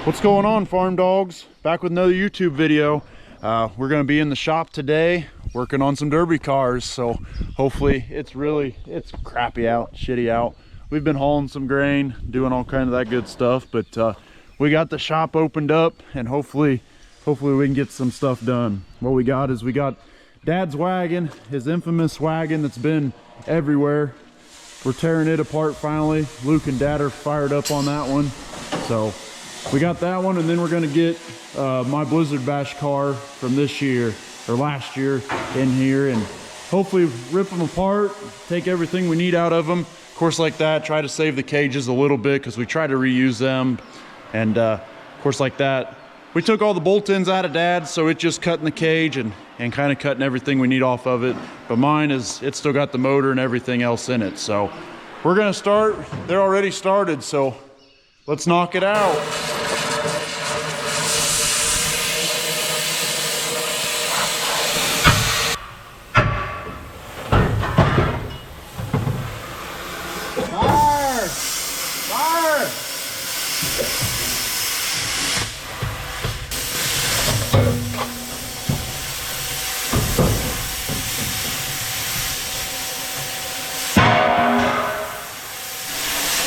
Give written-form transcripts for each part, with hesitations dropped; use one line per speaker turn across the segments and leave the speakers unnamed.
What's going on, Farm Dogs? Back with another YouTube video. We're going to be in the shop today working on some derby cars, so hopefully it's crappy out, shitty out. We've been hauling some grain, doing all kind of that good stuff, but we got the shop opened up and hopefully we can get some stuff done. What we got is Dad's wagon, his infamous wagon that's been everywhere. We're tearing it apart finally. Luke and Dad are fired up on that one. So we got that one, and then we're gonna get my Blizzard Bash car from this year, or last year, in here, and hopefully rip them apart, take everything we need out of them. Of course, like that, try to save the cages a little bit because we try to reuse them. And of course, like that, we took all the bolt-ins out of Dad's, so it's just cutting the cage and kind of cutting everything we need off of it. But mine it's still got the motor and everything else in it. So we're gonna start. They're already started, so let's knock it out. Fire! Fire!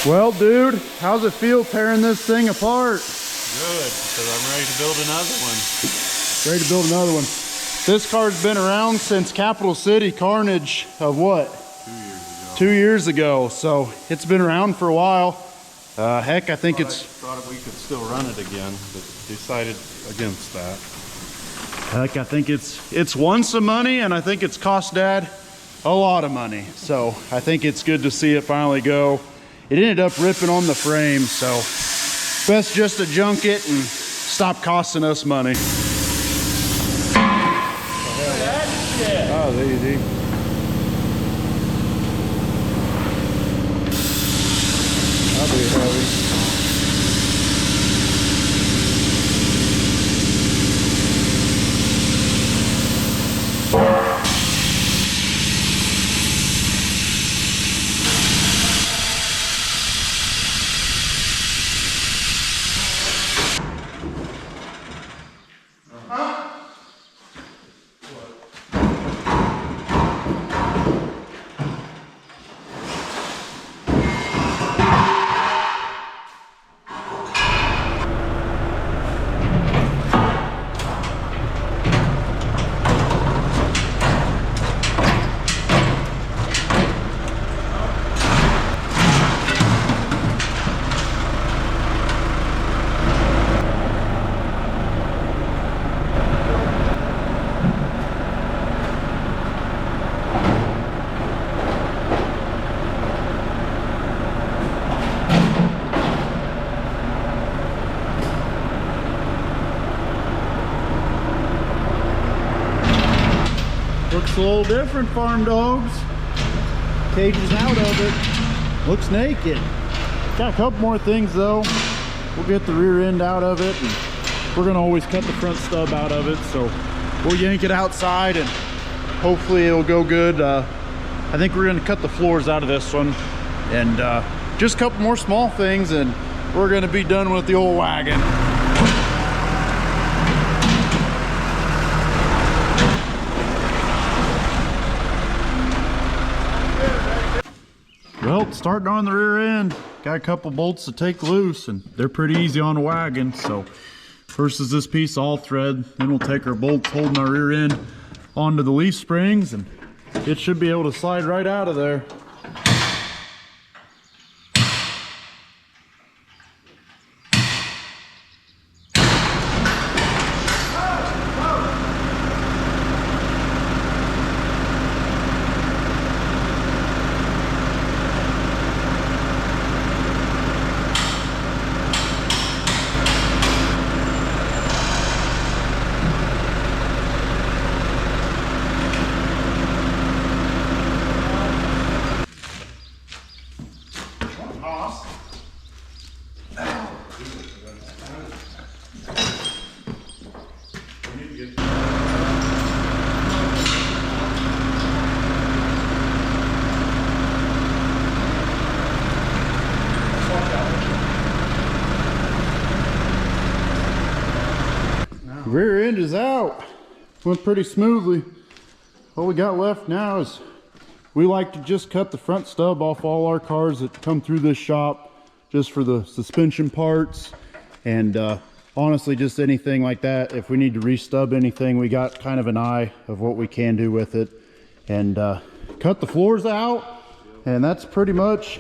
Well, dude, how's it feel tearing this thing apart?
Good, because I'm ready to build another one.
Ready to build another one. This car's been around since Capital City Carnage of what?
2 years
2 years
ago.
ago, so it's been around for a while. Heck, I think
I thought we could still run it again, but decided against that.
Heck, I think it's won some money, and I think it's cost Dad a lot of money. So I think it's good to see it finally go. It ended up ripping on the frame, so best just to junk it and stop costing us money. Oh, it's easy. That'll be heavy. Looks a little different, Farm Dogs. Cage is out of it. Looks naked. Got a couple more things though. We'll get the rear end out of it, and we're gonna always cut the front stub out of it. So we'll yank it outside and hopefully it'll go good. I think we're gonna cut the floors out of this one, and just a couple more small things, and we're gonna be done with the old wagon. Well, starting on the rear end, got a couple bolts to take loose, and they're pretty easy on the wagon. So first is this piece all thread, then we'll take our bolts holding our rear end onto the leaf springs, and it should be able to slide right out of there. Rear end is out. Went pretty smoothly. All we got left now is we like to just cut the front stub off all our cars that come through this shop, just for the suspension parts, and honestly just anything like that. If we need to restub anything, we got kind of an eye of what we can do with it, and cut the floors out, and that's pretty much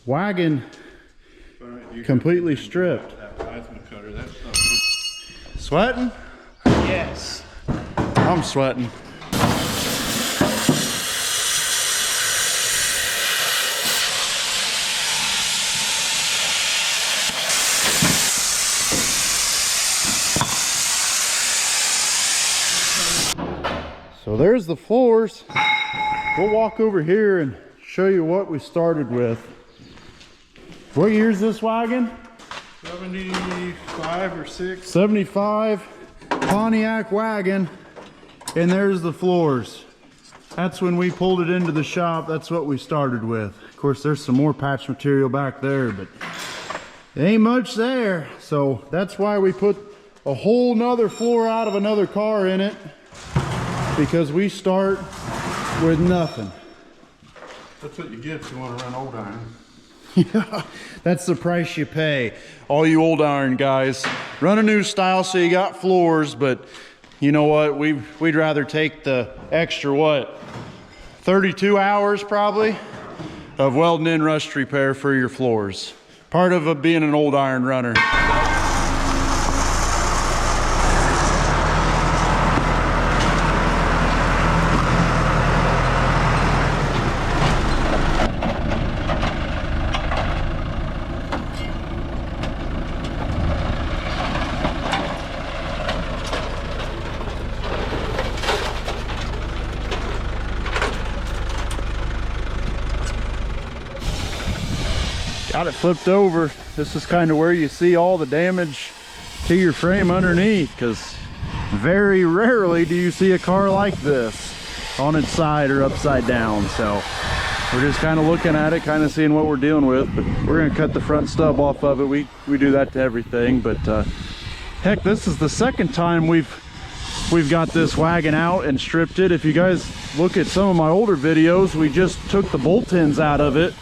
wagon completely stripped. Sweating?
Yes.
I'm sweating. So there's the floors. We'll walk over here and show you what we started with. What year is this wagon?
75 or 6.
75 Pontiac wagon. And there's the floors. That's when we pulled it into the shop. That's what we started with. Of course, there's some more patch material back there, but there ain't much there. So that's why we put a whole nother floor out of another car in it, because we start with nothing.
That's what you get if you want to run old iron.
Yeah, that's the price you pay. All you old iron guys, run a new style so you got floors, but you know what? We'd rather take the extra, what, 32 hours probably of welding in rust repair for your floors. Part of being an old iron runner. Got it flipped over. This is kind of where you see all the damage to your frame underneath, because very rarely do you see a car like this on its side or upside down. So we're just kind of looking at it, kind of seeing what we're dealing with, but we're going to cut the front stub off of it. We do that to everything, but heck, this is the second time we've got this wagon out and stripped it. If you guys look at some of my older videos, we just took the bolt ends out of it.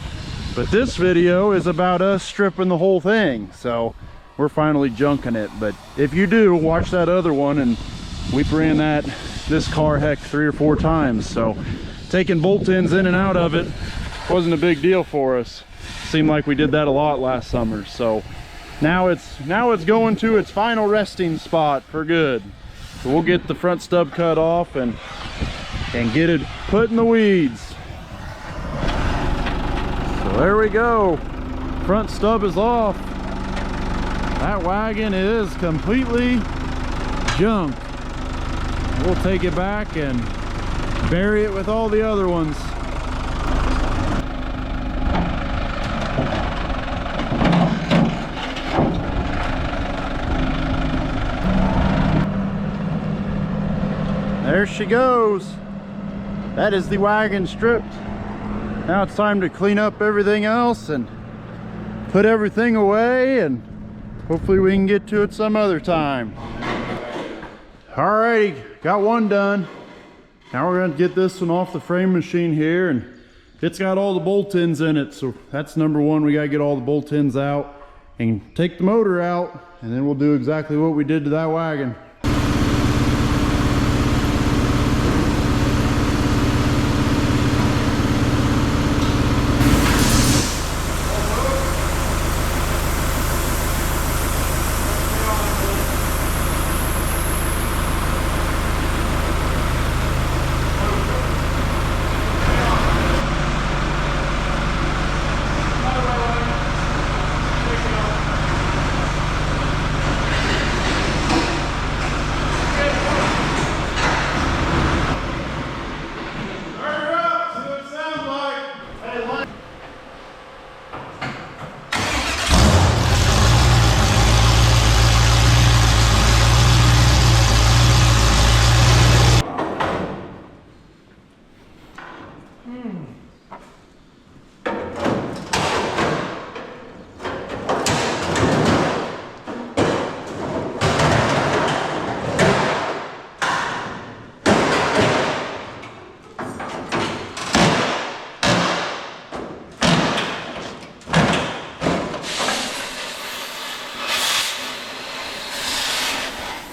But this video is about us stripping the whole thing, so we're finally junking it. But if you do, watch that other one, and we ran this car, heck, 3 or 4 times. So taking bolt ends in and out of it wasn't a big deal for us. Seemed like we did that a lot last summer. So now it's going to its final resting spot for good. So we'll get the front stub cut off and get it put in the weeds. So there we go. Front stub is off. That wagon is completely junk. We'll take it back and bury it with all the other ones. There she goes. That is the wagon stripped. Now it's time to clean up everything else and put everything away, and hopefully we can get to it some other time. Alrighty, got one done. Now we're going to get this one off the frame machine here, and it's got all the bolt ends in it. So that's number one. We got to get all the bolt ends out and take the motor out, and then we'll do exactly what we did to that wagon.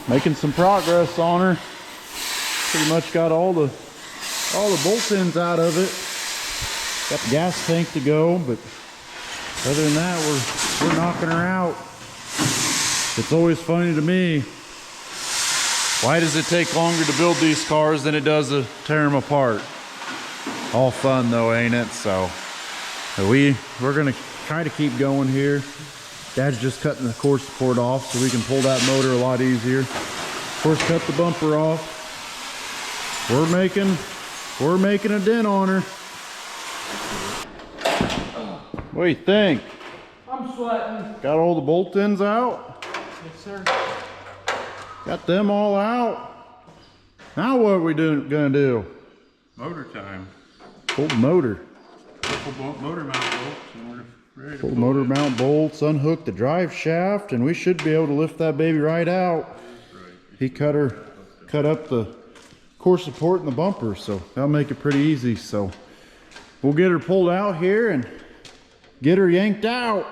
making some progress on her. Pretty much got all the bolt ends out of it. Got the gas tank to go, but other than that, we're knocking her out. It's always funny to me, why does it take longer to build these cars than it does to tear them apart? All fun though, ain't it? So we're gonna try to keep going here. Dad's just cutting the core support off so we can pull that motor a lot easier. Of course, cut the bumper off. We're making a dent on her. What do you think?
I'm sweating.
Got all the bolt ends out?
Yes, sir.
Got them all out. Now what are we gonna do?
Motor time.
Pull the motor.
Motor mount bolts, and we're ready to
Pull the motor mount bolts, unhook the drive shaft, and we should be able to lift that baby right out. He cut up the core support and the bumper, so that'll make it pretty easy. So we'll get her pulled out here and get her yanked out.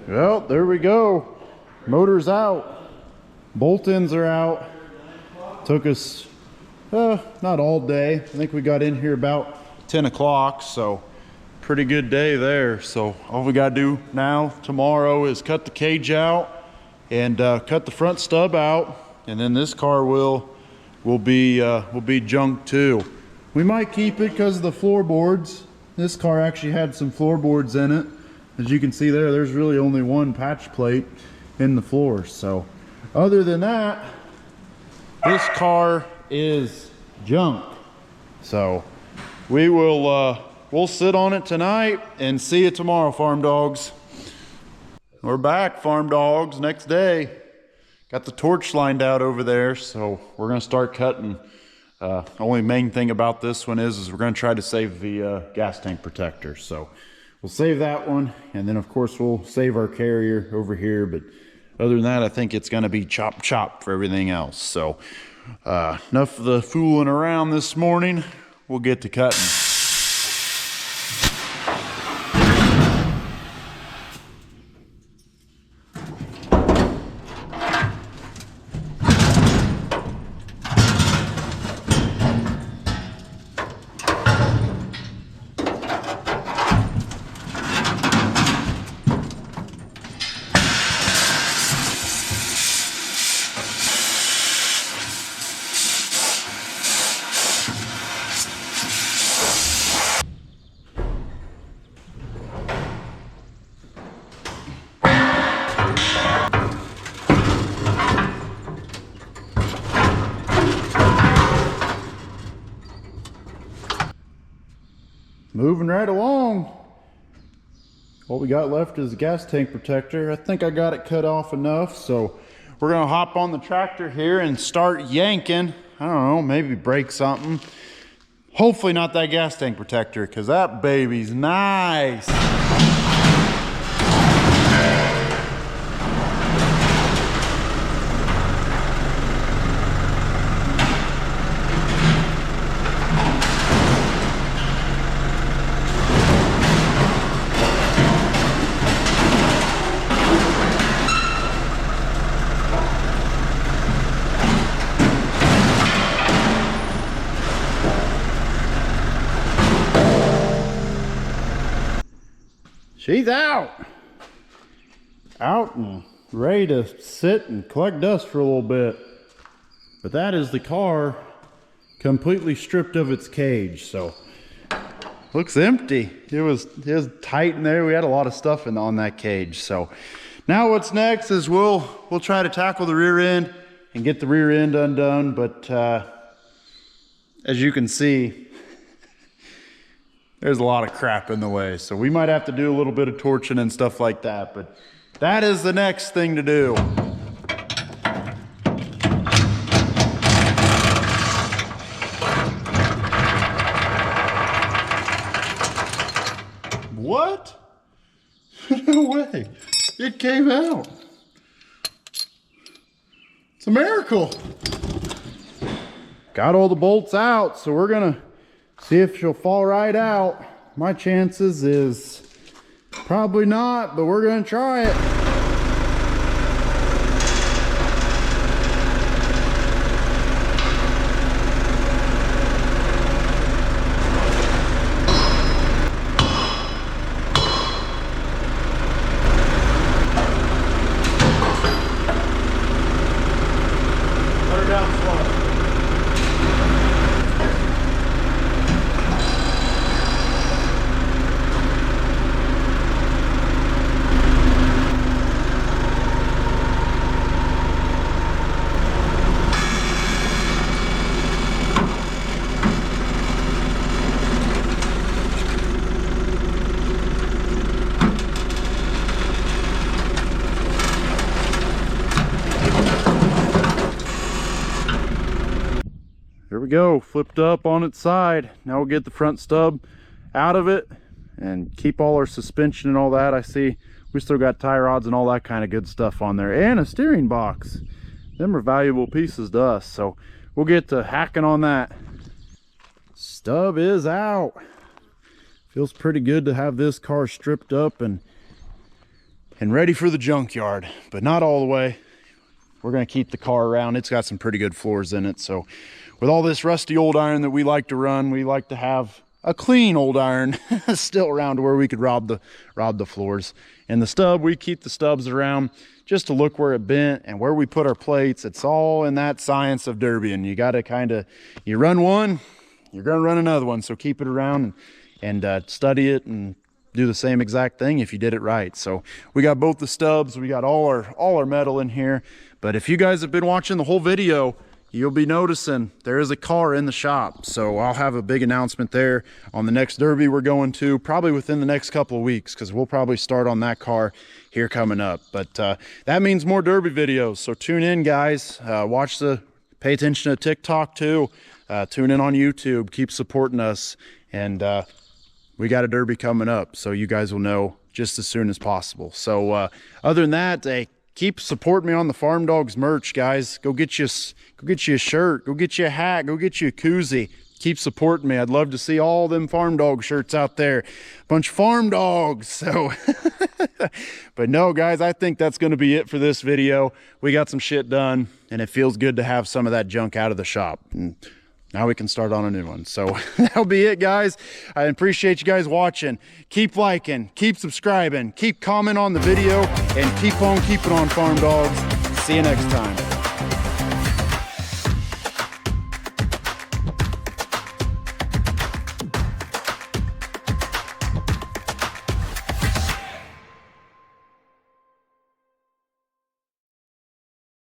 Well, there we go. Motor's out. Bolt ends are out. Took us, not all day. I think we got in here about 10 o'clock, so pretty good day there. So all we gotta do now, tomorrow, is cut the cage out and cut the front stub out, and then this car will be junk too. We might keep it because of the floorboards. This car actually had some floorboards in it. As you can see there's really only one patch plate in the floor. So other than that, this car is junk. So we'll sit on it tonight and see you tomorrow, Farm Dogs. We're back, Farm Dogs, next day. Got the torch lined out over there, so we're gonna start cutting. Only main thing about this one is we're gonna try to save the gas tank protector. So we'll save that one, and then of course we'll save our carrier over here, but other than that, I think it's gonna be chop for everything else. So enough of the fooling around this morning. We'll get to cutting. Moving right along. What we got left is the gas tank protector. I think I got it cut off enough, so we're gonna hop on the tractor here and start yanking. I don't know, maybe break something. Hopefully not that gas tank protector, because that baby's nice. She's out and ready to sit and collect dust for a little bit. But that is the car completely stripped of its cage. So looks empty. It was tight in there. We had a lot of stuff on that cage. So now what's next is we'll try to tackle the rear end and get the rear end undone. But as you can see, there's a lot of crap in the way. So we might have to do a little bit of torching and stuff like that. But that is the next thing to do. What? No way. It came out. It's a miracle. Got all the bolts out, so we're gonna see if she'll fall right out. My chances is probably not, but we're gonna try it. There we go, flipped up on its side. Now we'll get the front stub out of it and keep all our suspension and all that. I see we still got tie rods and all that kind of good stuff on there, and a steering box. Them are valuable pieces to us, so we'll get to hacking on that. Stub is out. Feels pretty good to have this car stripped up and ready for the junkyard, but not all the way. We're gonna keep the car around. It's got some pretty good floors in it, so with all this rusty old iron that we like to run, we like to have a clean old iron still around to where we could rob the floors. And the stub, we keep the stubs around just to look where it bent and where we put our plates. It's all in that science of derbying. You got to kind of, you run one, you're going to run another one. So keep it around and study it and do the same exact thing if you did it right. So we got both the stubs, we got all our metal in here. But if you guys have been watching the whole video, you'll be noticing there is a car in the shop. So I'll have a big announcement there on the next derby we're going to, probably within the next couple of weeks, because we'll probably start on that car here coming up. But that means more derby videos. So tune in, guys. Pay attention to TikTok too. Tune in on YouTube. Keep supporting us. And we got a derby coming up, so you guys will know just as soon as possible. So other than that, keep supporting me on the Farm Dawgs merch, guys. Go get you a shirt, go get you a hat, go get you a koozie. Keep supporting me. I'd love to see all them Farm Dawg shirts out there. Bunch of farm dogs. So but no, guys, I think that's going to be it for this video. We got some shit done, and it feels good to have some of that junk out of the shop. And now we can start on a new one. So that'll be it, guys. I appreciate you guys watching. Keep liking, keep subscribing, keep commenting on the video, and keep on keeping on, Farm Dawgs. See you next time.